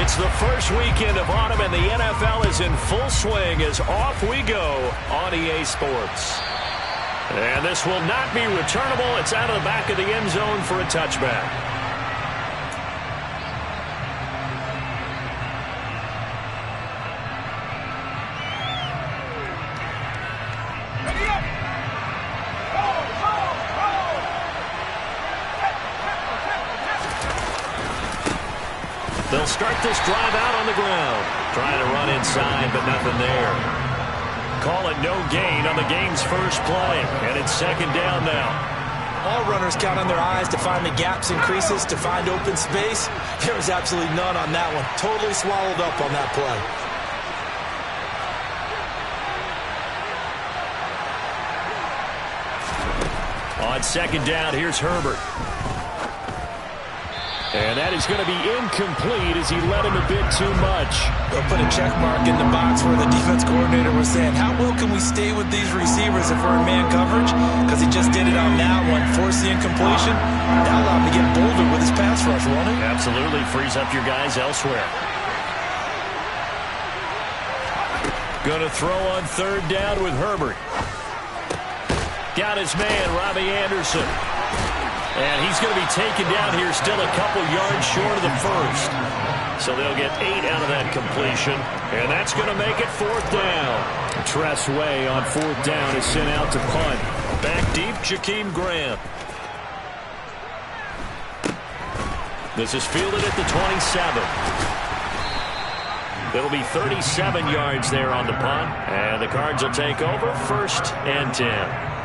It's the first weekend of autumn, and the NFL is in full swing as off we go on EA Sports. And this will not be returnable. It's out of the back of the end zone for a touchback. They'll start this drive out on the ground. Trying to run inside, but nothing there. Call it no gain on the game's first play. And it's second down now. All runners count on their eyes to find the gaps and creases, to find open space. There was absolutely none on that one. Totally swallowed up on that play. On second down, here's Herbert. And that is going to be incomplete as he led him a bit too much. They'll put a check mark in the box where the defense coordinator was saying, how well can we stay with these receivers if we're in man coverage? Because he just did it on that one, forced the incompletion. That allowed him to get bolder with his pass rush, won't it? Absolutely, frees up your guys elsewhere. Going to throw on third down with Herbert. Got his man, Robbie Anderson. And he's going to be taken down here still a couple yards short of the first. So they'll get 8 out of that completion. And that's going to make it fourth down. Tress Way on fourth down is sent out to punt. Back deep, Jakeem Grant. This is fielded at the 27. It'll be 37 yards there on the punt. And the Cards will take over, 1st and 10.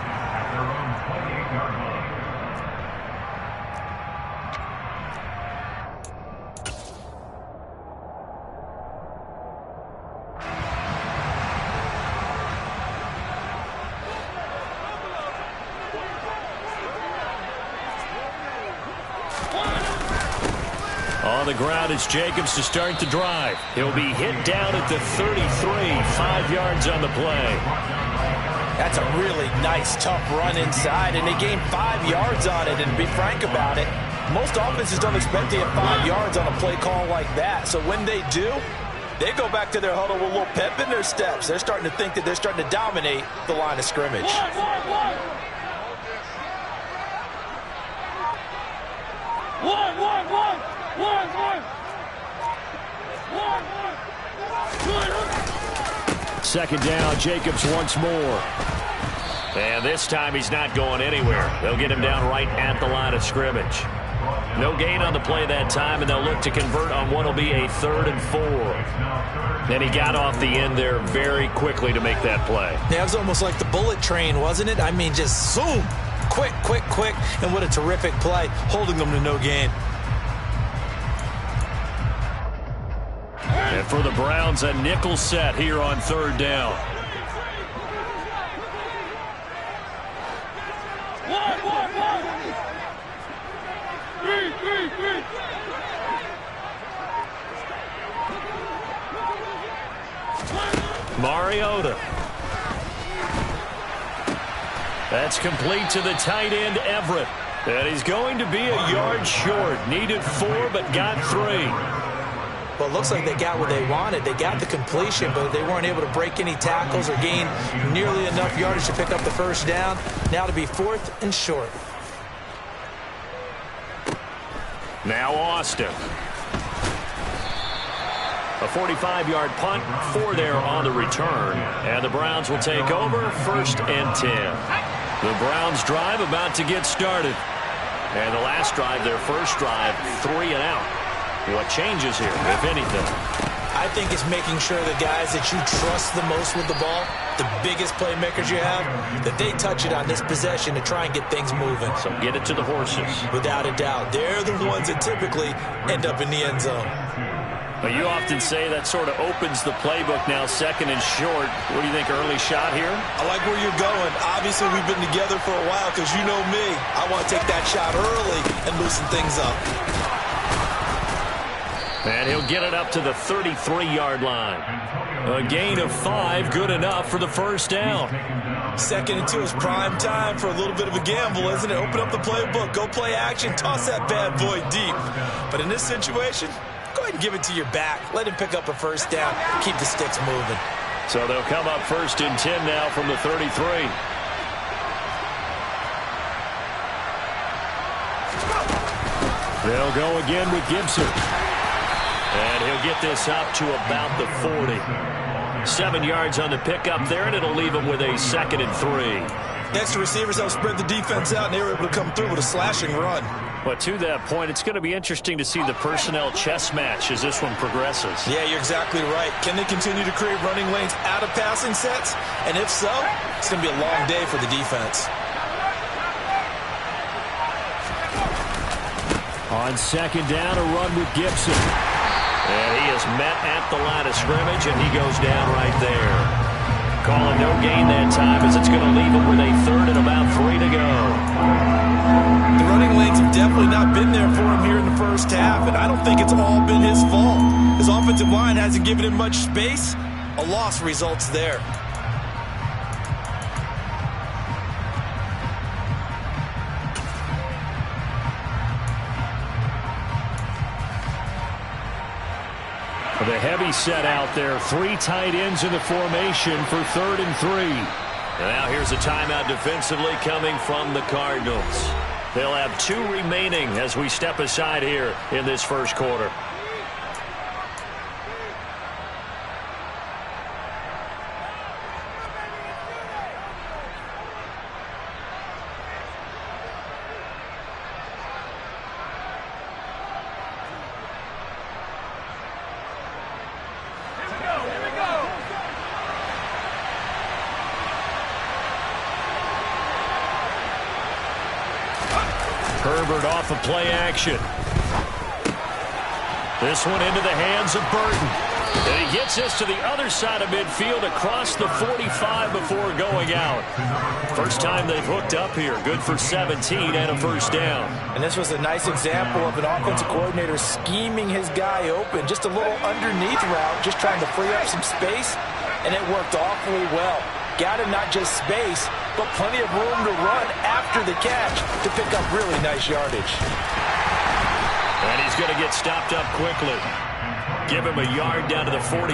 On the ground, it's Jacobs to start the drive. He'll be hit down at the 33, 5 yards on the play. That's a really nice, tough run inside, and they gained 5 yards on it. And to be frank about it, most offenses don't expect to get 5 yards on a play call like that. So when they do, they go back to their huddle with a little pep in their steps. They're starting to think that they're starting to dominate the line of scrimmage. Second down, Jacobs once more. And this time he's not going anywhere. They'll get him down right at the line of scrimmage. No gain on the play that time, and they'll look to convert on what will be a 3rd and 4. And he got off the end there very quickly to make that play. Yeah, it was almost like the bullet train, wasn't it? I mean, just zoom. Quick, quick, quick. And what a terrific play, holding them to no gain. And for the Browns, a nickel set here on third down. Mariota. That's complete to the tight end, Everett. And he's going to be a yard short. Needed 4, but got 3. Well, it looks like they got what they wanted. They got the completion, but they weren't able to break any tackles or gain nearly enough yardage to pick up the first down. Now to be 4th and short. Now Austin. A 45-yard punt, 4 there on the return. And the Browns will take over, 1st and 10. The Browns drive about to get started. And the last drive, their first drive, 3 and out. What changes here, if anything? I think it's making sure the guys that you trust the most with the ball, the biggest playmakers you have, that they touch it on this possession to try and get things moving. So get it to the horses. Without a doubt. They're the ones that typically end up in the end zone. Well, you often say that sort of opens the playbook now, 2nd and short. What do you think, early shot here? I like where you're going. Obviously, we've been together for a while because you know me. I want to take that shot early and loosen things up. And he'll get it up to the 33-yard line. A gain of 5, good enough for the first down. 2nd and 2 is prime time for a little bit of a gamble, isn't it? Open up the playbook, go play action, toss that bad boy deep. But in this situation, go ahead and give it to your back. Let him pick up a first down. Keep the sticks moving. So they'll come up 1st and 10 now from the 33. They'll go again with Gibson. And he'll get this up to about the 40. 7 yards on the pickup there, and it'll leave him with a 2nd and 3. Extra receivers help spread the defense out, and they were able to come through with a slashing run. But to that point, it's going to be interesting to see the personnel chess match as this one progresses. Yeah, you're exactly right. Can they continue to create running lanes out of passing sets? And if so, it's going to be a long day for the defense. On 2nd down, a run with Gibson. And he is met at the line of scrimmage, and he goes down right there. Calling no gain that time as it's going to leave him with a 3rd and about 3 to go. The running lanes have definitely not been there for him here in the first half, and I don't think it's all been his fault. His offensive line hasn't given him much space. A loss results there. The heavy set out there. 3 tight ends in the formation for 3rd and 3. Now here's a timeout defensively coming from the Cardinals. They'll have 2 remaining as we step aside here in this first quarter. Herbert off of play action. This one into the hands of Burton. And he gets this to the other side of midfield across the 45 before going out. First time they've hooked up here. Good for 17 and a first down. And this was a nice example of an offensive coordinator scheming his guy open. Just a little underneath route, just trying to free up some space. And it worked awfully well. Got him not just space, but plenty of room to run after the catch to pick up really nice yardage. And he's going to get stopped up quickly. Give him a yard down to the 43.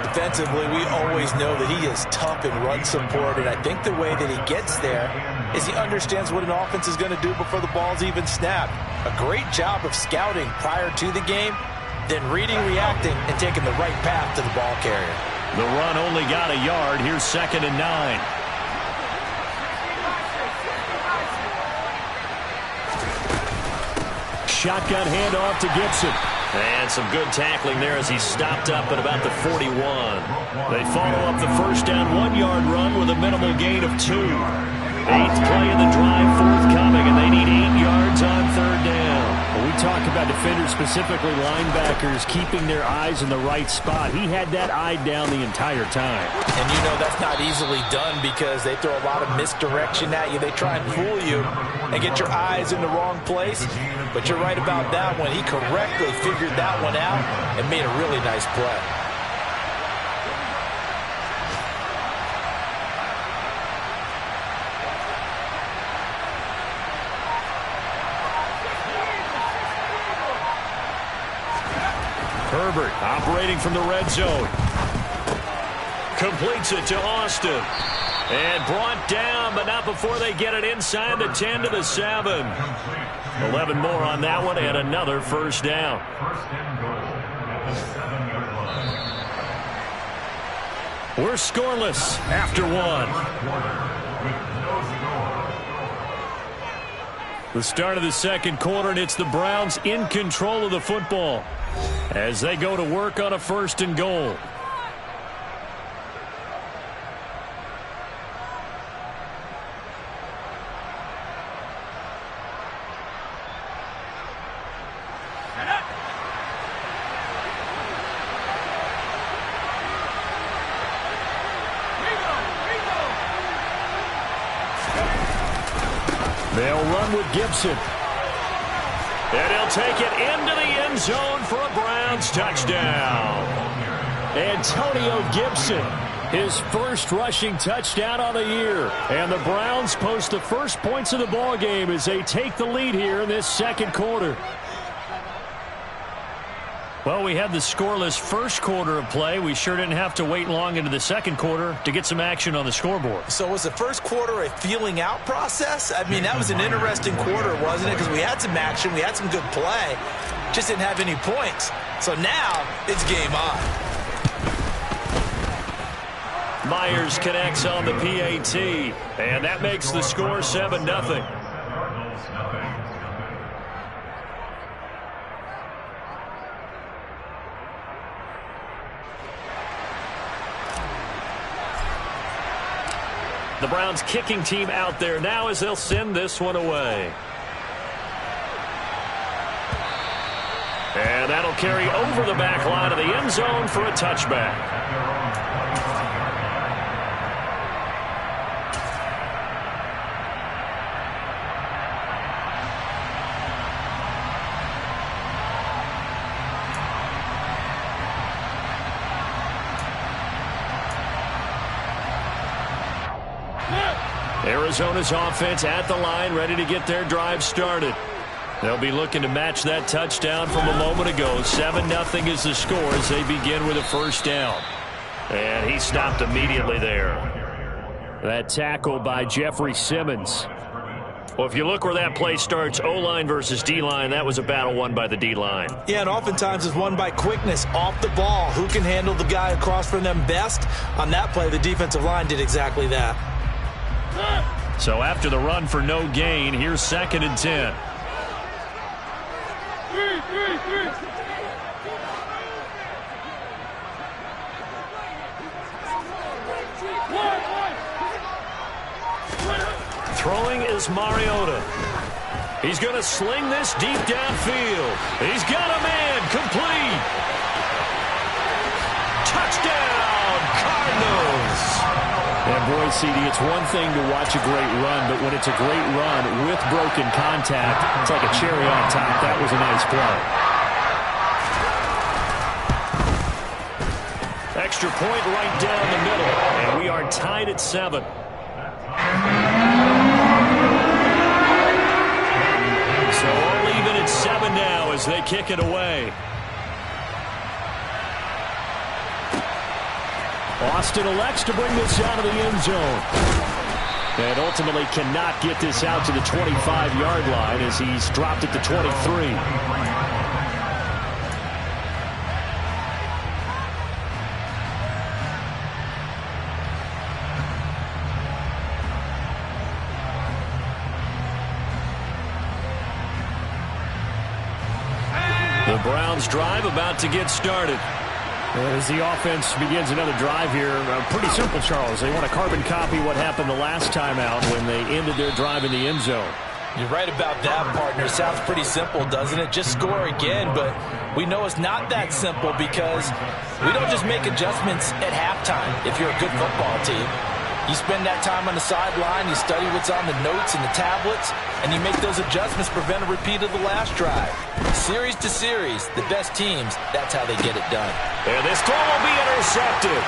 Defensively, we always know that he is tough in run support, and I think the way that he gets there is he understands what an offense is going to do before the ball's even snapped. A great job of scouting prior to the game, then reading, reacting, and taking the right path to the ball carrier. The run only got a yard. Here's 2nd and 9. Shotgun handoff to Gibson. And some good tackling there as he stopped up at about the 41. They follow up the first down 1-yard run with a minimal gain of 2. 8th play of the drive forthcoming, and they need 8 yards on 3rd down. When we talk about defenders, specifically linebackers, keeping their eyes in the right spot, he had that eye down the entire time. And you know that's not easily done because they throw a lot of misdirection at you. They try and fool you and get your eyes in the wrong place. But you're right about that one. He correctly figured that one out and made a really nice play. Herbert operating from the red zone. Completes it to Austin. And brought down, but not before they get it inside the 10 to the 7. 11 more on that one, and another first down. We're scoreless after 1. The start of the second quarter, and it's the Browns in control of the football as they go to work on a 1st and goal. They'll run with Gibson. And he'll take it into the end zone for a Browns touchdown. Antonio Gibson, his first rushing touchdown of the year. And the Browns post the first points of the ball game as they take the lead here in this second quarter. Well, we had the scoreless first quarter of play. We sure didn't have to wait long into the second quarter to get some action on the scoreboard. So was the first quarter a feeling out process? I mean, that was an interesting quarter, wasn't it? Because we had some action, we had some good play, just didn't have any points. So now it's game on. Myers connects on the PAT, and that makes the score 7-0. The Browns kicking team out there now as they'll send this one away. And that'll carry over the back line of the end zone for a touchback. Arizona's offense at the line, ready to get their drive started. They'll be looking to match that touchdown from a moment ago. 7-0 is the score as they begin with a first down. And he stopped immediately there. That tackle by Jeffrey Simmons. Well, if you look where that play starts, O-line versus D-line, that was a battle won by the D-line. Yeah, and oftentimes it's won by quickness off the ball. Who can handle the guy across from them best? On that play, the defensive line did exactly that. So after the run for no gain, here's 2nd and 10. Throwing is Mariota. He's going to sling this deep downfield. He's got a man, complete. Touchdown, Cardinals. And boy, CD, it's one thing to watch a great run, but when it's a great run with broken contact, it's like a cherry on top. That was a nice play. Extra point right down the middle, and we are tied at 7. So all even at 7 now as they kick it away. Austin elects to bring this out of the end zone. And ultimately cannot get this out to the 25-yard line as he's dropped at the 23. The Browns drive about to get started. As the offense begins another drive here, pretty simple, Charles. They want to carbon copy what happened the last time out when they ended their drive in the end zone. You're right about that, partner. Sounds pretty simple, doesn't it? Just score again, but we know it's not that simple because we don't just make adjustments at halftime if you're a good football team. You spend that time on the sideline, you study what's on the notes and the tablets, and you make those adjustments, prevent a repeat of the last drive. Series to series, the best teams, that's how they get it done. And this throw will be intercepted.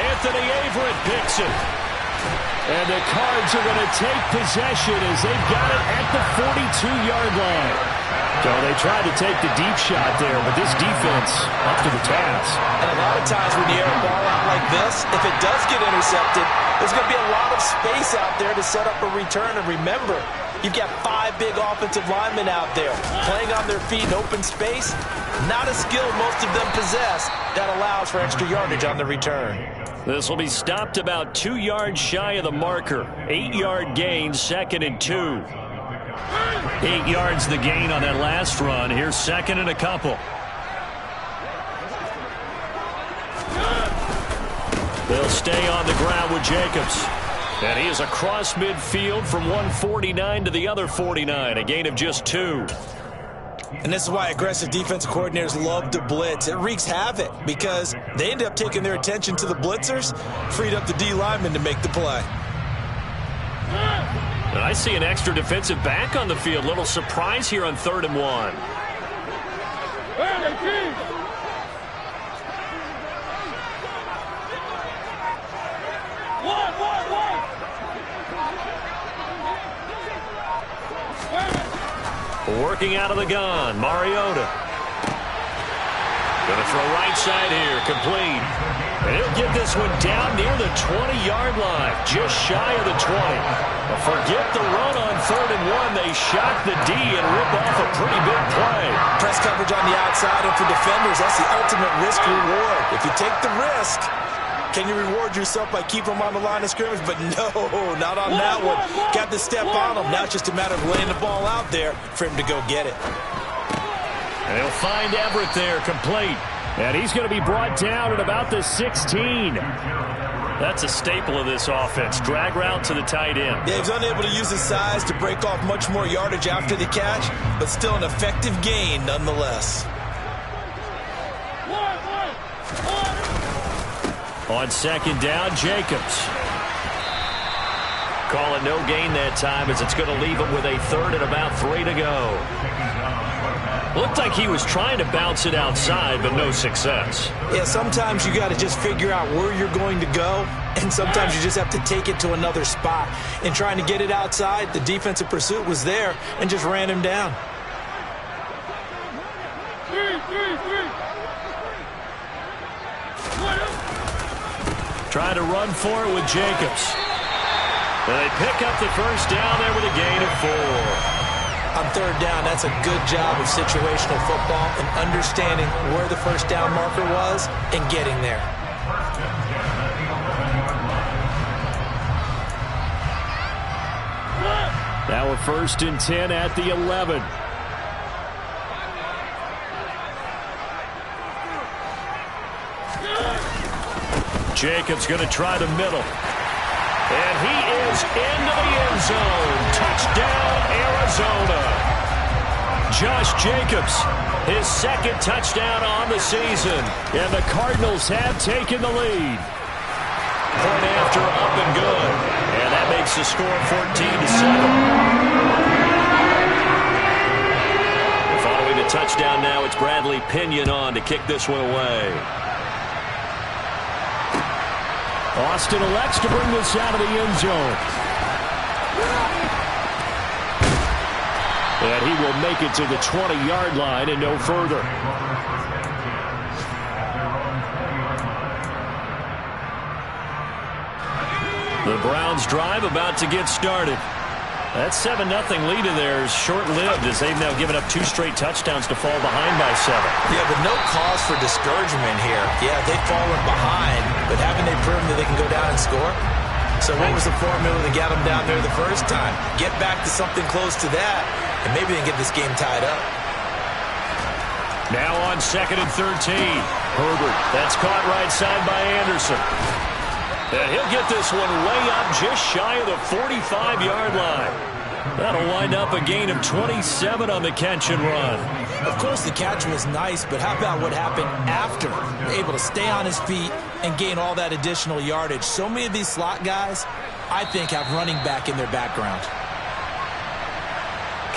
Anthony Averett picks it. And the Cards are going to take possession as they've got it at the 42-yard line. So they tried to take the deep shot there, but this defense up to the task. And a lot of times when you air a ball out like this, if it does get intercepted, there's going to be a lot of space out there to set up a return. And remember, you've got 5 big offensive linemen out there playing on their feet in open space. Not a skill most of them possess that allows for extra yardage on the return. This will be stopped about 2 yards shy of the marker. 8-yard gain, 2nd and 2. 8 yards the gain on that last run. Here's 2nd and a couple. They'll stay on the ground with Jacobs. And he is across midfield from 149 to the other 49. A gain of just 2. And this is why aggressive defensive coordinators love to blitz. It wreaks havoc because they end up taking their attention to the blitzers, freed up the D linemen to make the play. And I see an extra defensive back on the field. Little surprise here on 3rd and 1. Working out of the gun, Mariota. Gonna throw right side here, complete. And he'll get this one down near the 20-yard line, just shy of the 20. But forget the run on 3rd and 1. They shock the D and rip off a pretty big play. Press coverage on the outside, and for defenders, that's the ultimate risk reward. If you take the risk, can you reward yourself by keeping them on the line of scrimmage? But no, not on that one. Got to step on them. Now it's just a matter of laying the ball out there for him to go get it. And he'll find Everett there, complete. And he's going to be brought down at about the 16. That's a staple of this offense. Drag route to the tight end. Yeah, he's unable to use his size to break off much more yardage after the catch, but still an effective gain nonetheless. On 2nd down, Jacobs. Calling no gain that time as it's going to leave him with a 3rd and about 3 to go. Looked like he was trying to bounce it outside, but no success. Yeah, sometimes you got to just figure out where you're going to go, and sometimes you just have to take it to another spot. In trying to get it outside, the defensive pursuit was there and just ran him down. Trying to run for it with Jacobs. And they pick up the 1st down there with a gain of 4. On 3rd down, that's a good job of situational football and understanding where the 1st down marker was and getting there. Now a 1st and 10 at the 11. Jacobs going to try the middle. And he is into the end zone. Touchdown, Arizona. Josh Jacobs, his 2nd touchdown on the season. And the Cardinals have taken the lead. Point after, up and good. And that makes the score 14-7. Following the touchdown now, it's Bradley Pinion on to kick this one away. Austin elects to bring this out of the end zone. And he will make it to the 20-yard line and no further. The Browns drive about to get started. That 7-0 lead of theirs short-lived as they've now given up 2 straight touchdowns to fall behind by 7. Yeah, but no cause for discouragement here. Yeah, they've fallen behind, but haven't they proven that they can go down and score? So what was the formula that got them down there the first time? Get back to something close to that, and maybe they can get this game tied up. Now on 2nd and 13. Herbert, that's caught right side by Anderson. And he'll get this one way up just shy of the 45-yard line. That'll wind up a gain of 27 on the catch and run. Of course, the catch was nice, but how about what happened after? Able to stay on his feet and gain all that additional yardage. So many of these slot guys, I think, have running back in their background.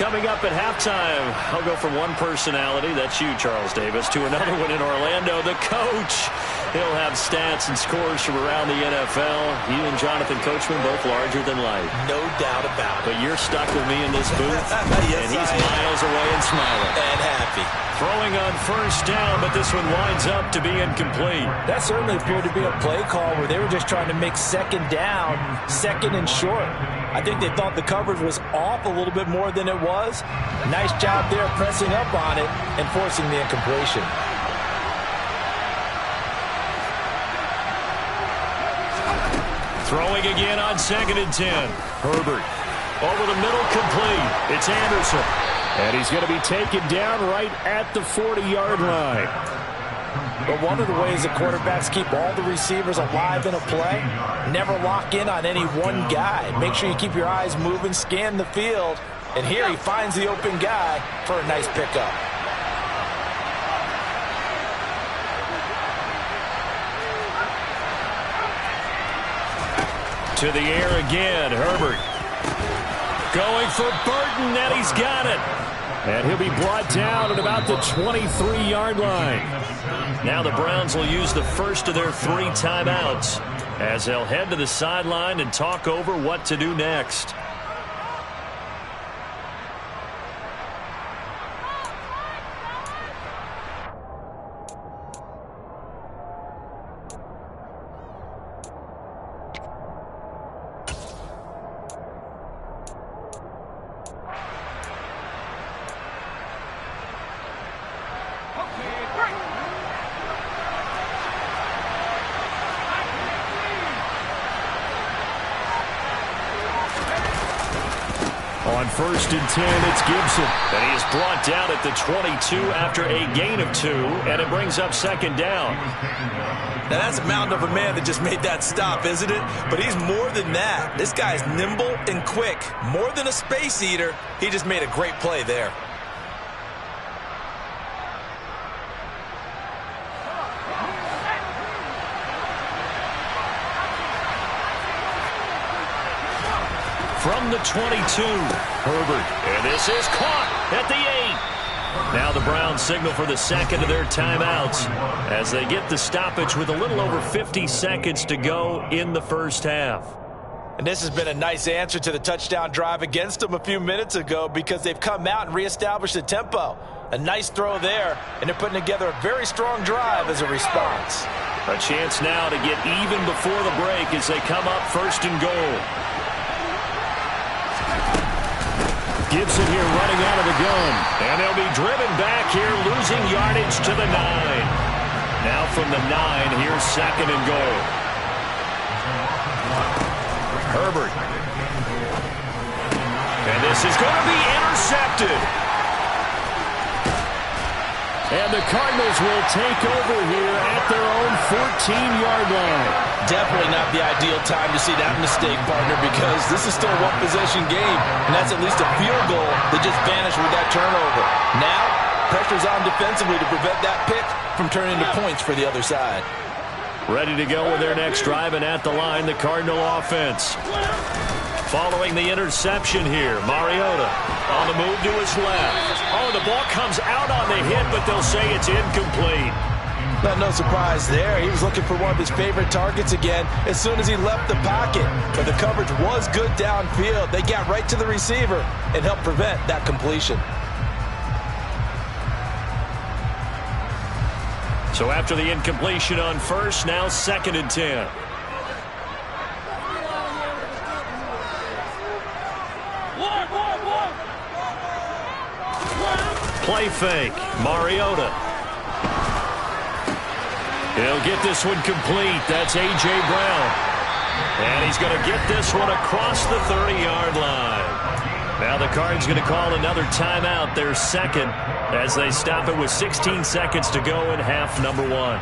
Coming up at halftime, I'll go from one personality, that's you, Charles Davis, to another one in Orlando, the coach. He'll have stats and scores from around the NFL. You and Jonathan Coachman, both larger than life. No doubt about it. But you're stuck with me in this booth, yes, and he's miles away and smiling. And happy. Throwing on 1st down, but this one winds up to be incomplete. That certainly appeared to be a play call where they were just trying to make 2nd down, 2nd and short. I think they thought the coverage was off a little bit more than it was. Nice job there pressing up on it and forcing the incompletion. Throwing again on 2nd and 10. Herbert over the middle, complete. It's Anderson. And he's going to be taken down right at the 40-yard line. But one of the ways that quarterbacks keep all the receivers alive in a play, never lock in on any one guy. Make sure you keep your eyes moving, scan the field. And here he finds the open guy for a nice pickup. To the air again, Herbert. Going for Burton, and he's got it. And he'll be brought down at about the 23-yard line. Now the Browns will use the first of their 3 timeouts as they'll head to the sideline and talk over what to do next. On 1st and 10, it's Gibson. And he is brought down at the 22 after a gain of 2, and it brings up 2nd down. Now, that's a mountain of a man that just made that stop, isn't it? But he's more than that. This guy's nimble and quick. More than a space eater, he just made a great play there. From the 22, Herbert. And this is caught at the 8. Now the Browns signal for the second of their timeouts as they get the stoppage with a little over 50 seconds to go in the first half. And this has been a nice answer to the touchdown drive against them a few minutes ago because they've come out and reestablished the tempo. A nice throw there, and they're putting together a very strong drive as a response. A chance now to get even before the break as they come up 1st and goal. Gibson here running out of the gun. And they'll be driven back here, losing yardage to the 9. Now from the 9, here's 2nd and goal. Herbert. And this is going to be intercepted. And the Cardinals will take over here at their own 14-yard line. Definitely not the ideal time to see that mistake, partner, because this is still a one-possession game, and that's at least a field goal that just vanished with that turnover. Now, pressure's on defensively to prevent that pick from turning into points for the other side. Ready to go with their next drive, and at the line, the Cardinal offense. Following the interception here, Mariota on the move to his left. Oh, the ball comes out on the hit, but they'll say it's incomplete. No surprise there. He was looking for one of his favorite targets again as soon as he left the pocket. But the coverage was good downfield. They got right to the receiver and helped prevent that completion. So after the incompletion on 1st, now 2nd and 10. Play fake. Mariota. He'll get this one complete. That's A.J. Brown. And he's going to get this one across the 30-yard line. Now the Cards going to call another timeout, their 2nd, as they stop it with 16 seconds to go in half number 1.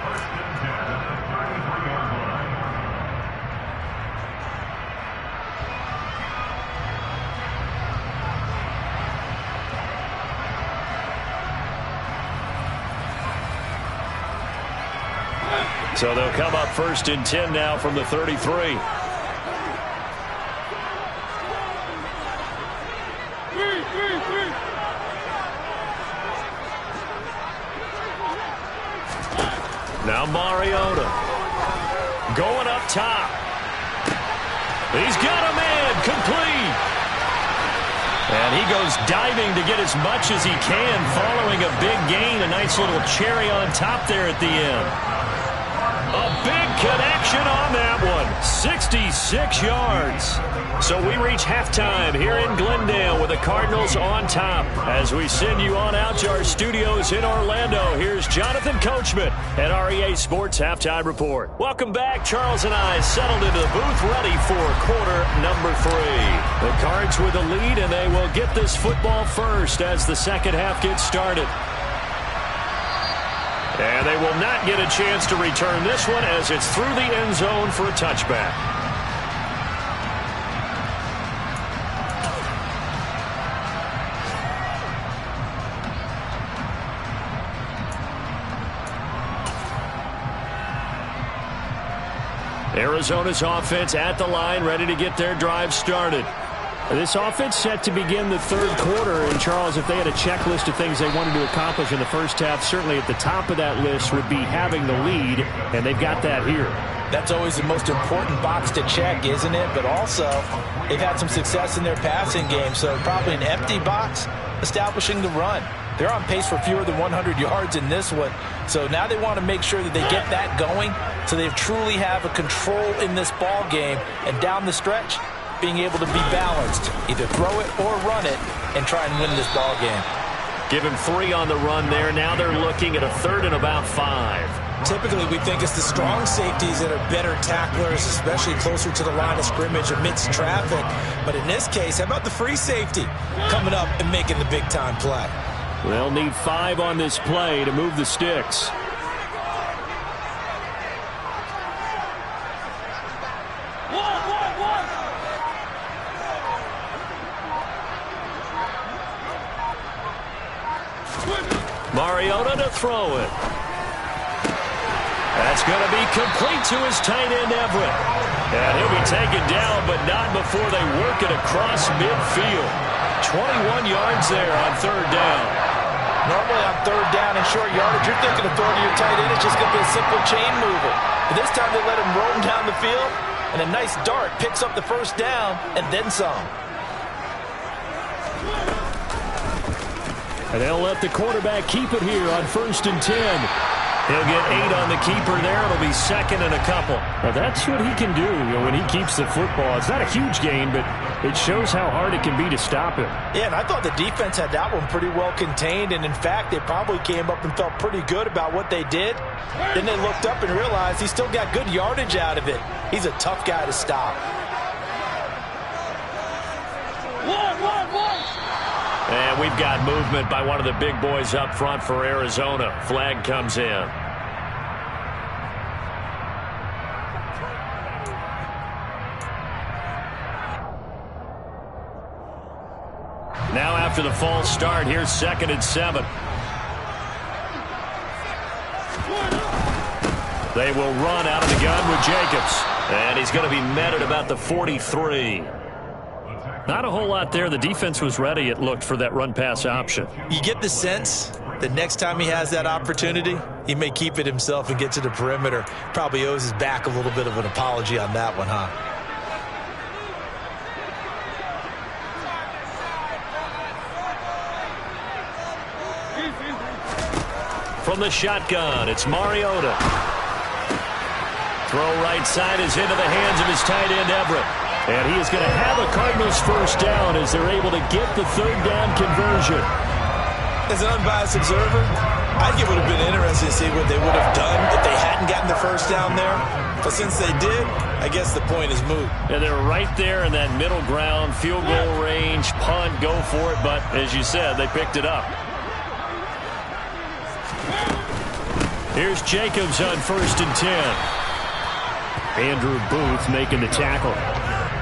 So they'll come up 1st and 10 now from the 33. Now Mariota going up top. He's got a man complete. And he goes diving to get as much as he can following a big gain. A nice little cherry on top there at the end. A big connection on that one. 66 yards. So we reach halftime here in Glendale with the Cardinals on top. As we send you on out to our studios in Orlando, here's Jonathan Coachman at REA Sports Halftime Report. Welcome back. Charles and I settled into the booth ready for quarter number 3. The Cards with the lead, and they will get this football first as the second half gets started. And they will not get a chance to return this one as it's through the end zone for a touchback. Arizona's offense at the line, ready to get their drive started. This offense set to begin the third quarter, and Charles, if they had a checklist of things they wanted to accomplish in the first half, certainly at the top of that list would be having the lead, and they've got that here. That's always the most important box to check, isn't it? But also, they've had some success in their passing game, so probably an empty box establishing the run. They're on pace for fewer than 100 yards in this one, so now they want to make sure that they get that going so they truly have a control in this ball game, and down the stretch, being able to be balanced, either throw it or run it, and try and win this ball game. Give him 3 on the run there. Now they're looking at a 3rd and about 5. Typically, we think it's the strong safeties that are better tacklers, especially closer to the line of scrimmage amidst traffic. But in this case, how about the free safety coming up and making the big-time play? They'll need 5 on this play to move the sticks. Mariota to throw it. That's going to be complete to his tight end, Everett. And he'll be taken down, but not before they work it across midfield. 21 yards there on third down. Normally on third down and short yardage, you're thinking of throwing to your tight end. It's just going to be a simple chain mover. But this time they let him roam down the field, and a nice dart picks up the first down and then some. And they'll let the quarterback keep it here on 1st and 10. He'll get 8 on the keeper there. It'll be 2nd and a couple. Now that's what he can do, when he keeps the football. It's not a huge gain, but it shows how hard it can be to stop him. Yeah, and I thought the defense had that one pretty well contained. And in fact, they probably came up and felt pretty good about what they did. Then they looked up and realized he still got good yardage out of it. He's a tough guy to stop. And we've got movement by one of the big boys up front for Arizona. Flag comes in. Now after the false start, here's 2nd and 7. They will run out of the gun with Jacobs. And he's going to be met at about the 43. Not a whole lot there. The defense was ready, it looked, for that run-pass option. You get the sense that next time he has that opportunity, he may keep it himself and get to the perimeter. Probably owes his back a little bit of an apology on that one, huh? From the shotgun, it's Mariota. Throw right side is into the hands of his tight end, Everett. And he is going to have a Cardinals first down as they're able to get the third down conversion. As an unbiased observer, I think it would have been interesting to see what they would have done if they hadn't gotten the first down there. But since they did, I guess the point is moot. And they're right there in that middle ground, field goal range, punt, go for it. But as you said, they picked it up. Here's Jacobs on 1st and 10. Andrew Booth making the tackle.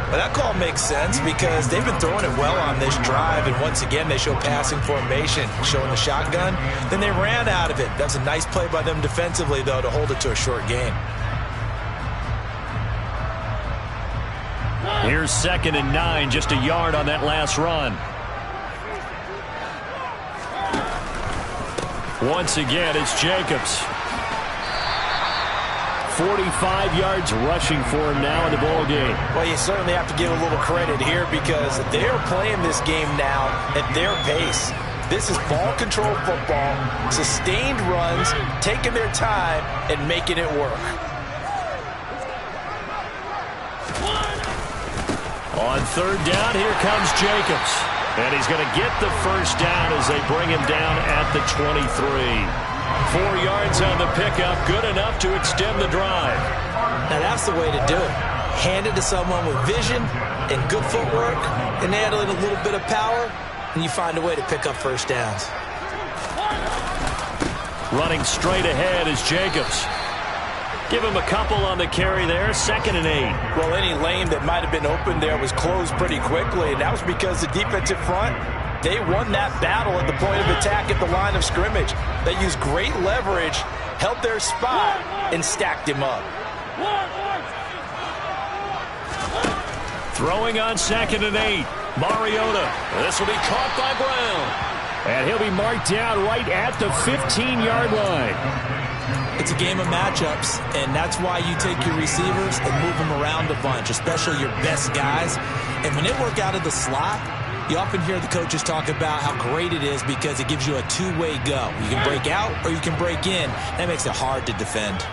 Well, that call makes sense because they've been throwing it well on this drive, and once again they show passing formation, showing the shotgun. Then they ran out of it. That's a nice play by them defensively, though, to hold it to a short gain. Here's 2nd and 9, just a yard on that last run. Once again, it's Jacobs. 45 yards rushing for him now in the ball game. Well, you certainly have to give a little credit here because they're playing this game now at their pace. This is ball control football, sustained runs, taking their time and making it work. On third down, here comes Jacobs. And he's going to get the first down as they bring him down at the 23. 4 yards on the pickup, good enough to extend the drive. Now that's the way to do it. Hand it to someone with vision and good footwork and add in a little bit of power, and you find a way to pick up first downs. Running straight ahead is Jacobs. Give him a couple on the carry there, 2nd and 8. Well, any lane that might have been open there was closed pretty quickly, and that was because the defensive front, they won that battle at the point of attack at the line of scrimmage. They used great leverage, held their spot, and stacked him up. Throwing on 2nd and 8. Mariota. This will be caught by Brown. And he'll be marked down right at the 15-yard line. It's a game of matchups, and that's why you take your receivers and move them around a bunch, especially your best guys. And when they work out of the slot, you often hear the coaches talk about how great it is because it gives you a two-way go. You can break out or you can break in. That makes it hard to defend.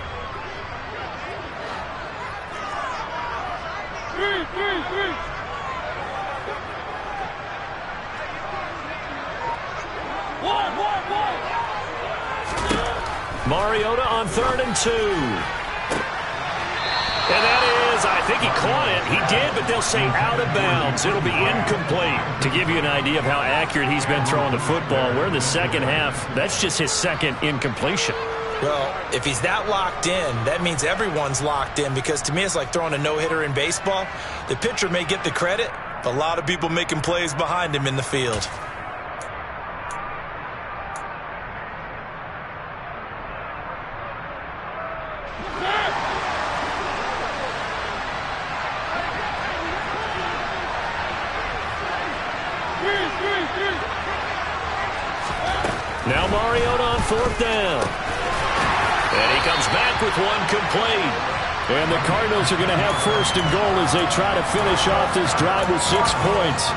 Mariota on 3rd and 2. And that is, I think he caught it. He did, but they'll say out of bounds. It'll be incomplete. To give you an idea of how accurate he's been throwing the football, we're in the second half. That's just his second incompletion. Well, if he's that locked in, that means everyone's locked in, because to me it's like throwing a no-hitter in baseball. The pitcher may get the credit, but a lot of people making plays behind him in the field. Now Mariota on 4th down. And he comes back with one complete. And the Cardinals are going to have 1st and goal as they try to finish off this drive with 6 points.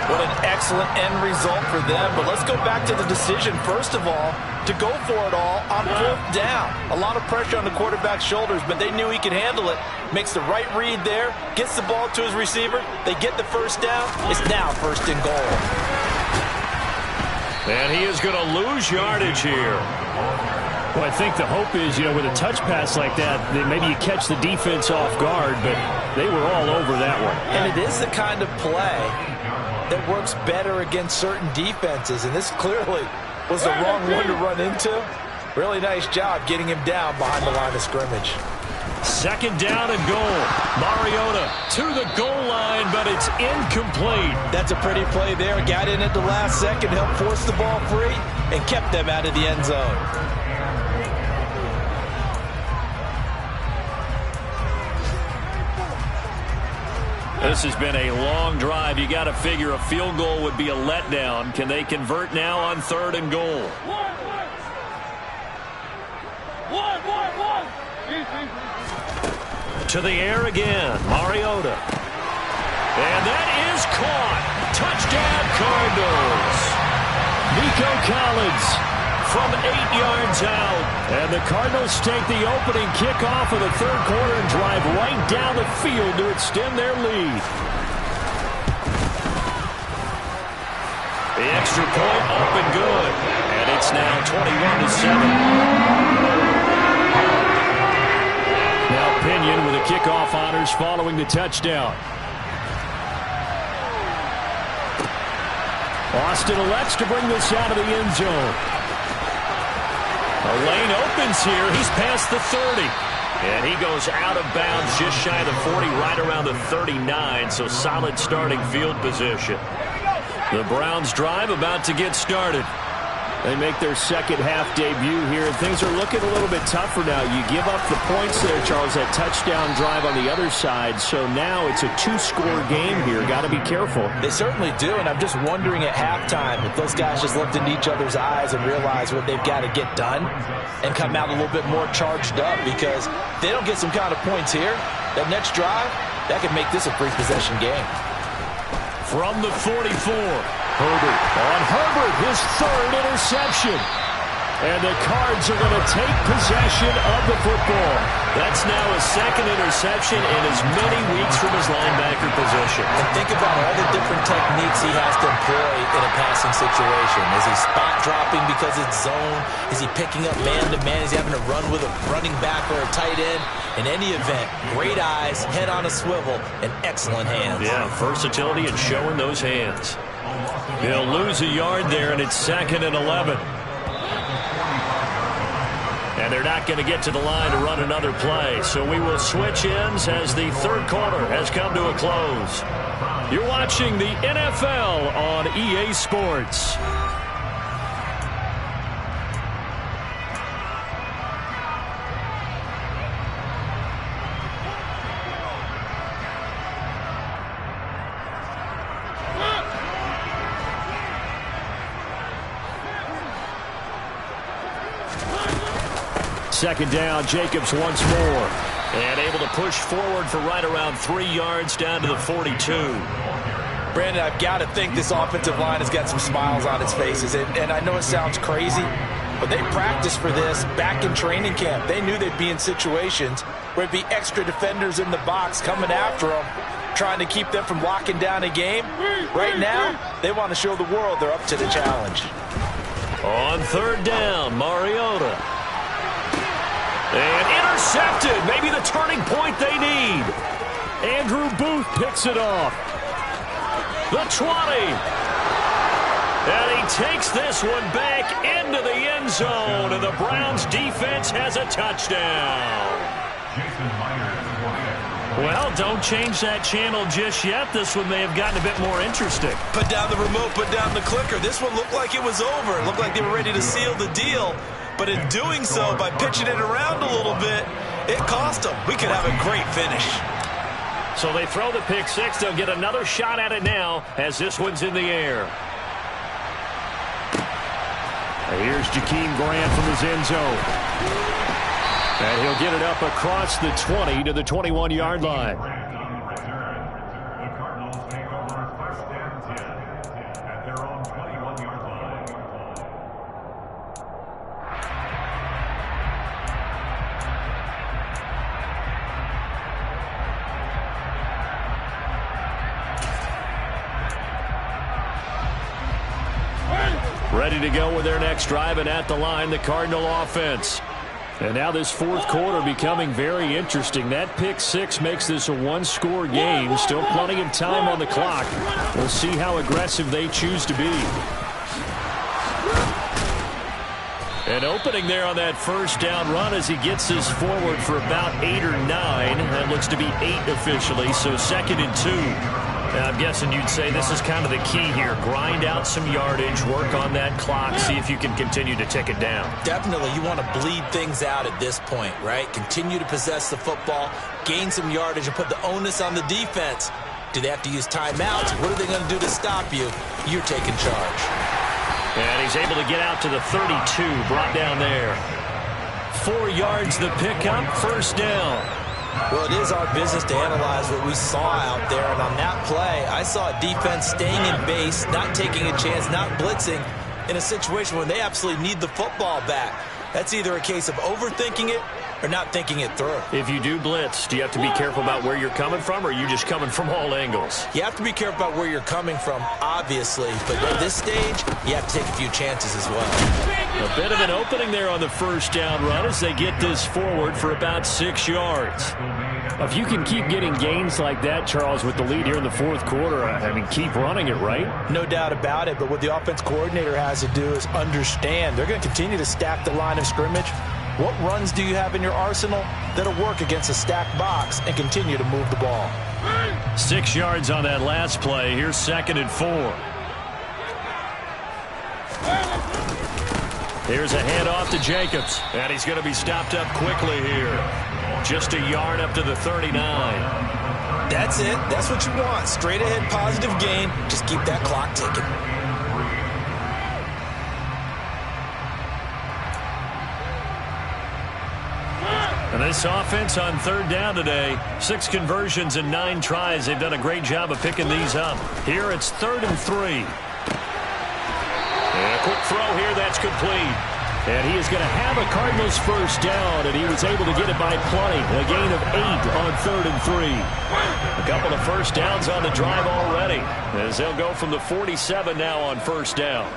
What an excellent end result for them. But let's go back to the decision, first of all, to go for it all on 4th down. A lot of pressure on the quarterback's shoulders, but they knew he could handle it. Makes the right read there, gets the ball to his receiver. They get the 1st down. It's now 1st and goal. And he is going to lose yardage here. Well, I think the hope is, with a touch pass like that maybe you catch the defense off guard, but they were all over that one. And it is the kind of play that works better against certain defenses, and this clearly was the wrong one to run into. Really nice job getting him down behind the line of scrimmage. 2nd down and goal. Mariota to the goal line, but it's incomplete. That's a pretty play there. Got in at the last second, helped force the ball free, and kept them out of the end zone. This has been a long drive. You got to figure a field goal would be a letdown. Can they convert now on 3rd and goal? To the air again, Mariota. And that is caught. Touchdown, Cardinals. Nico Collins from 8 yards out. And the Cardinals take the opening kickoff of the 3rd quarter and drive right down the field to extend their lead. The extra point up and good. And it's now 21-7. Now Pinion with the kickoff honors following the touchdown. Austin elects to bring this out of the end zone. A lane opens here. He's past the 30. And he goes out of bounds just shy of the 40, right around the 39. So solid starting field position. The Browns drive about to get started. They make their second half debut here, and things are looking a little bit tougher now. You give up the points there, Charles, that touchdown drive on the other side. So now it's a 2-score game here. Got to be careful. They certainly do, and I'm just wondering at halftime if those guys just looked into each other's eyes and realized what they've got to get done and come out a little bit more charged up, because if they don't get some kind of points here, that next drive, that could make this a free possession game. From the 44. Herbert on Herbert, his 3rd interception. And the Cards are going to take possession of the football. That's now his 2nd interception in as many weeks from his linebacker position. And think about all the different techniques he has to employ in a passing situation. Is he spot dropping because it's zone? Is he picking up man-to-man? Is he having to run with a running back or a tight end? In any event, great eyes, head on a swivel, and excellent hands. Yeah, versatility and showing those hands. They'll lose a yard there, and it's 2nd and 11. And they're not going to get to the line to run another play. So we will switch ends as the 3rd quarter has come to a close. You're watching the NFL on EA Sports. Second down, Jacobs once more. And able to push forward for right around 3 yards down to the 42. Brandon, I've got to think this offensive line has got some smiles on its faces. And I know it sounds crazy, but they practiced for this back in training camp. They knew they'd be in situations where there'd be extra defenders in the box coming after them, trying to keep them from locking down a game. Right now, they want to show the world they're up to the challenge. On 3rd down, Mariota. intercepted. Maybe the turning point they need. Andrew Booth picks it off. The 20. And he takes this one back into the end zone, and the Browns defense has a touchdown. Well, don't change that channel just yet. This one may have gotten a bit more interesting. Put down the remote, put down the clicker. This one looked like it was over. It looked like they were ready to seal the deal. But in doing so, by pitching it around a little bit, it cost them. We could have a great finish. So they throw the pick six. They'll get another shot at it now as this one's in the air. Here's Jakeem Grant from his end zone. And he'll get it up across the 20 to the 21-yard line. Ready to go with their next drive, and at the line, the Cardinal offense. And now this fourth quarter becoming very interesting. That pick six makes this a one-score game. Still plenty of time on the clock. We'll see how aggressive they choose to be. An opening there on that first down run as he gets this forward for about 8 or 9. That looks to be 8 officially, so 2nd and 2. I'm guessing you'd say this is kind of the key here. Grind out some yardage, work on that clock, see if you can continue to tick it down. Definitely. You want to bleed things out at this point, right? Continue to possess the football, gain some yardage, and put the onus on the defense. Do they have to use timeouts? What are they going to do to stop you? You're taking charge. And he's able to get out to the 32, brought down there. 4 yards the pickup, first down. Well, it is our business to analyze what we saw out there, and on that play, I saw a defense staying in base, not taking a chance, not blitzing, in a situation where they absolutely need the football back. That's either a case of overthinking it or not thinking it through. If you do blitz, do you have to be careful about where you're coming from, or are you just coming from all angles? You have to be careful about where you're coming from, obviously, but at this stage, you have to take a few chances as well. A bit of an opening there on the first down run as they get this forward for about 6 yards. If you can keep getting gains like that, Charles, with the lead here in the fourth quarter, I mean, keep running it, right? No doubt about it, but what the offense coordinator has to do is understand they're going to continue to stack the line of scrimmage. What runs do you have in your arsenal that'll work against a stacked box and continue to move the ball? 6 yards on that last play. Here's 2nd and 4. Here's a handoff to Jacobs, and he's going to be stopped up quickly here. Just a yard up to the 39. That's it. That's what you want. Straight ahead positive gain. Just keep that clock ticking. And this offense on 3rd down today, 6 conversions and 9 tries. They've done a great job of picking these up. Here it's 3rd and 3. And a quick throw here, that's complete. And he is going to have a Cardinals first down, and he was able to get it by plenty. A gain of 8 on 3rd and 3. A couple of first downs on the drive already, as they'll go from the 47 now on first down.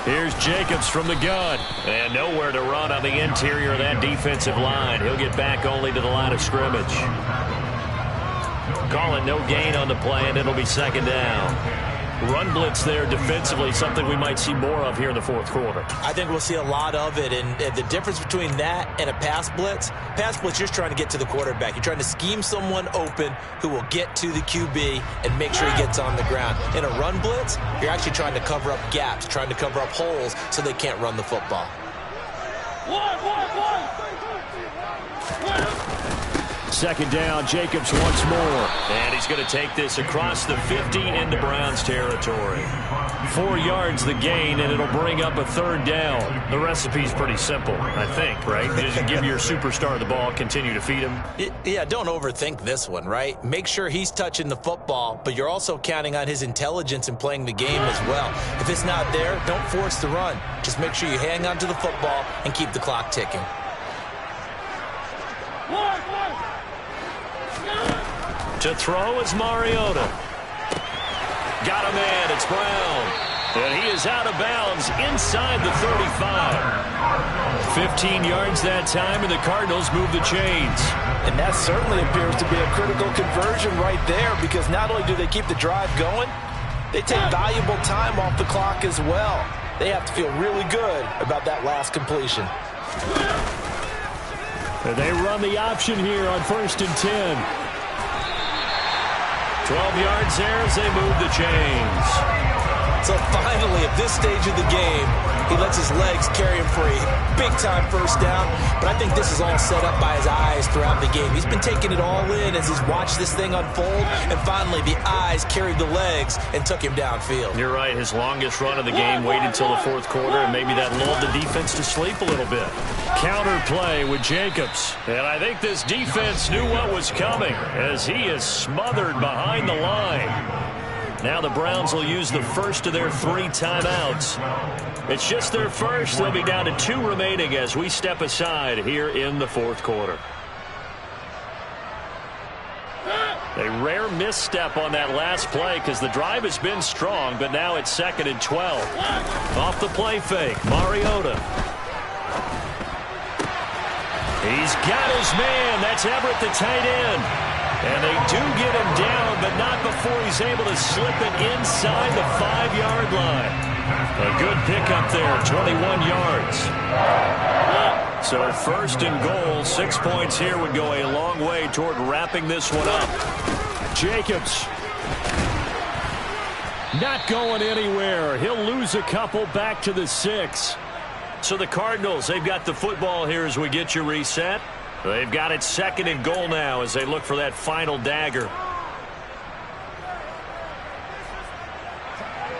Here's Jacobs from the gun. And nowhere to run on the interior of that defensive line. He'll get back only to the line of scrimmage. Calling no gain on the play, and it'll be 2nd down. Run blitz there defensively, something we might see more of here in the fourth quarter. I think we'll see a lot of it, and the difference between that and a pass blitz, you're just trying to get to the quarterback. You're trying to scheme someone open who will get to the QB and make sure he gets on the ground. In a run blitz, you're actually trying to cover up gaps, trying to cover up holes so they can't run the football. Second down, Jacobs once more. And he's going to take this across the 50 into Browns territory. 4 yards the gain, and it'll bring up a 3rd down. The recipe's pretty simple, I think, right? Just give your superstar the ball, continue to feed him. Yeah, don't overthink this one, right? Make sure he's touching the football, but you're also counting on his intelligence in playing the game as well. If it's not there, don't force the run. Just make sure you hang on to the football and keep the clock ticking. To throw is Mariota. Got a man. It's Brown. And he is out of bounds inside the 35. 15 yards that time, and the Cardinals move the chains. And that certainly appears to be a critical conversion right there, because not only do they keep the drive going, they take valuable time off the clock as well. They have to feel really good about that last completion. And they run the option here on 1st and 10. 12 yards there as they move the chains. So finally, at this stage of the game, he lets his legs carry him for a big-time first down. But I think this is all set up by his eyes throughout the game. He's been taking it all in as he's watched this thing unfold. And finally, the eyes carried the legs and took him downfield. You're right. His longest run of the game waited until the 4th quarter, and maybe that lulled the defense to sleep a little bit. Counter play with Jacobs. And I think this defense knew what was coming as he is smothered behind the line. Now the Browns will use the first of their 3 timeouts. It's just their first. They'll be down to 2 remaining as we step aside here in the 4th quarter. A rare misstep on that last play because the drive has been strong, but now it's 2nd and 12. Off the play fake, Mariota. He's got his man. That's Everett, the tight end. And they do get him down, but not before he's able to slip it inside the 5-yard line. A good pickup there, 21 yards. So 1st and goal, 6 points here would go a long way toward wrapping this one up. Jacobs. Not going anywhere. He'll lose a couple back to the 6. So the Cardinals, they've got the football here as we get you reset. They've got it 2nd and goal now as they look for that final dagger.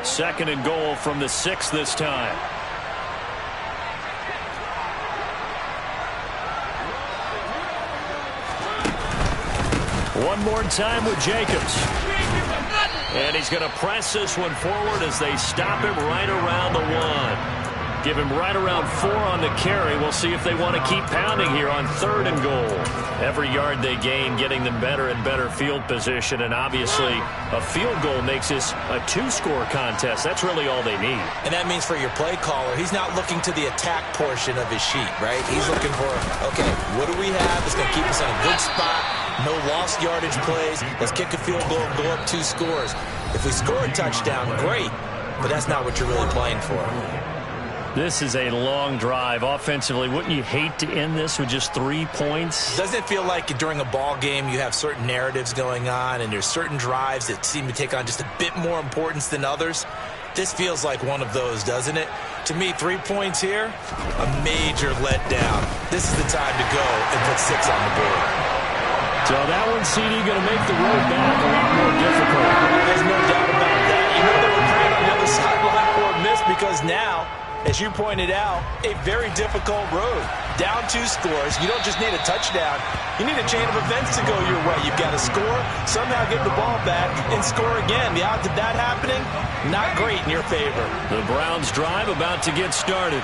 2nd and goal from the 6 this time. One more time with Jacobs. And he's going to press this one forward as they stop him right around the 1. Give him right around 4 on the carry. We'll see if they want to keep pounding here on 3rd and goal. Every yard they gain getting them better and better field position. And obviously a field goal makes this a 2-score contest. That's really all they need. And that means for your play caller, he's not looking to the attack portion of his sheet, right? He's looking for, okay, what do we have that's going to keep us in a good spot? No lost yardage plays. Let's kick a field goal and go up 2 scores. If we score a touchdown, great. But that's not what you're really playing for. This is a long drive. Offensively, wouldn't you hate to end this with just 3 points? Doesn't it feel like during a ball game you have certain narratives going on and there's certain drives that seem to take on just a bit more importance than others? This feels like one of those, doesn't it? To me, 3 points here, a major letdown. This is the time to go and put 6 on the board. So that one, CD, going to make the road back a lot more difficult. There's no doubt about that. You know they were praying on the other sideline for a miss because now, as you pointed out, a very difficult road. Down 2 scores. You don't just need a touchdown. You need a chain of events to go your way. You've got to score, somehow get the ball back, and score again. The odds of that happening, not great in your favor. The Browns drive about to get started.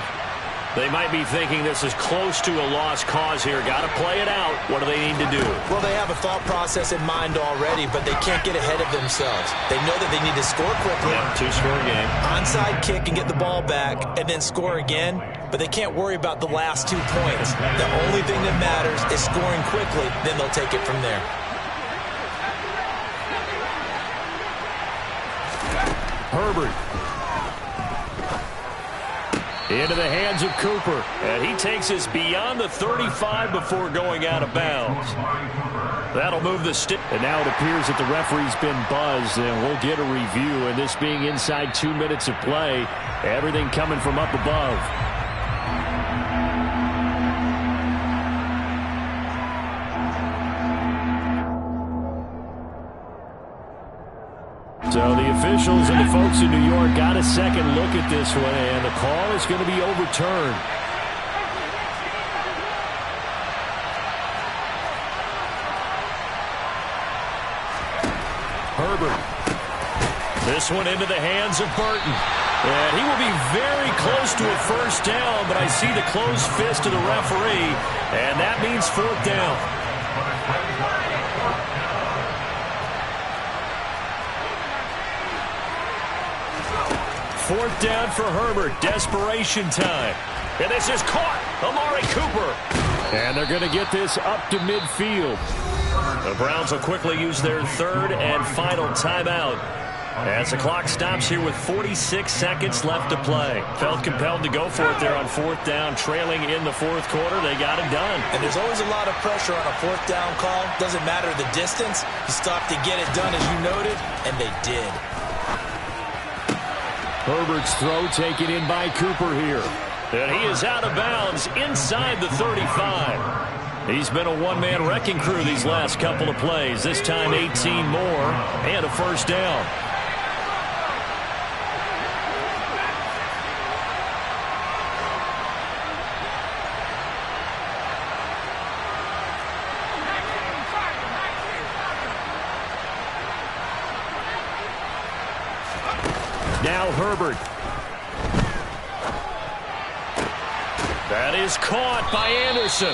They might be thinking this is close to a lost cause here. Got to play it out. What do they need to do? Well, they have a thought process in mind already, but they can't get ahead of themselves. They know that they need to score quickly. Yeah, 2-score game. Onside kick and get the ball back, and then score again. But they can't worry about the last 2 points. The only thing that matters is scoring quickly. Then they'll take it from there. Herbert. Into the hands of Cooper. And he takes us beyond the 35 before going out of bounds. That'll move the stick. And now it appears that the referee's been buzzed, and we'll get a review. And this being inside 2 minutes of play, everything coming from up above. So the officials and the folks in New York got a second look at this one, and the call is going to be overturned. Herbert. This one into the hands of Burton. And he will be very close to a first down, but I see the closed fist of the referee, and that means 4th down. 4th down for Herbert. Desperation time. And this is caught. Amari Cooper. And they're going to get this up to midfield. The Browns will quickly use their 3rd and final timeout as the clock stops here with 46 seconds left to play. Felt compelled to go for it there on 4th down, trailing in the 4th quarter. They got it done. And there's always a lot of pressure on a 4th down call. Doesn't matter the distance. You stop to get it done, as you noted, and they did. Herbert's throw taken in by Cooper here. And he is out of bounds inside the 35. He's been a one-man wrecking crew these last couple of plays. This time 18 more and a 1st down. Now Herbert. That is caught by Anderson.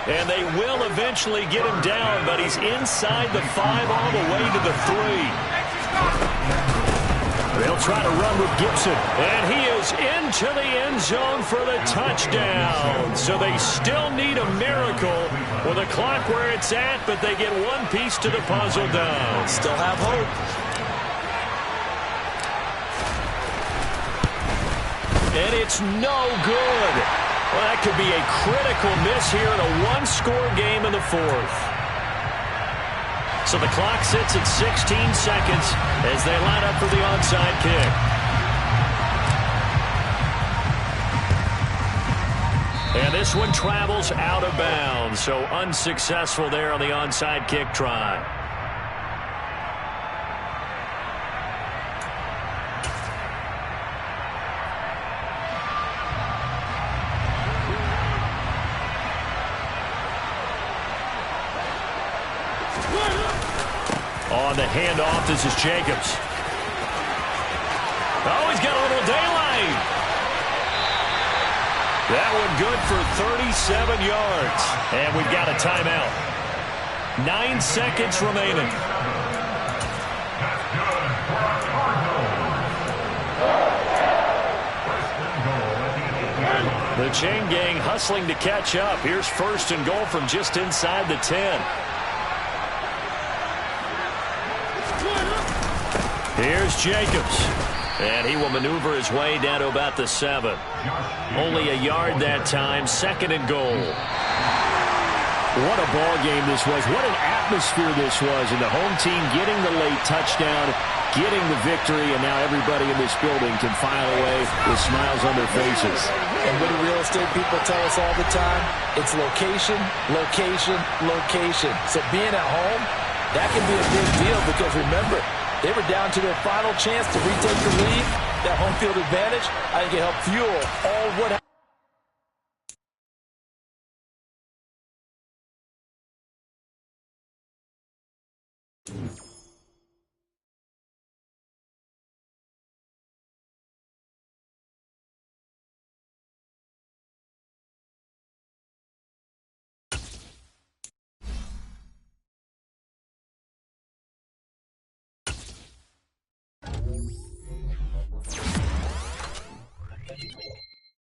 And they will eventually get him down, but he's inside the 5 all the way to the 3. They'll try to run with Gibson. And he is into the end zone for the touchdown. So they still need a miracle with the clock where it's at, but they get one piece to the puzzle down. Still have hope. And it's no good. Well, that could be a critical miss here in a one-score game in the 4th. So the clock sits at 16 seconds as they line up for the onside kick. And this one travels out of bounds, so unsuccessful there on the onside kick try. On the handoff, this is Jacobs. Oh, he's got a little daylight. That one good for 37 yards. And we've got a timeout. 9 seconds remaining. The chain gang hustling to catch up. Here's 1st and goal from just inside the 10. Here's Jacobs. And he will maneuver his way down to about the 7. Only a yard that time. 2nd and goal. What a ball game this was. What an atmosphere this was. And the home team getting the late touchdown, getting the victory, and now everybody in this building can file away with smiles on their faces. And what do real estate people tell us all the time? It's location, location, location. So being at home, that can be a big deal because remember, they were down to their final chance to retake the lead. That home field advantage, I think it helped fuel all what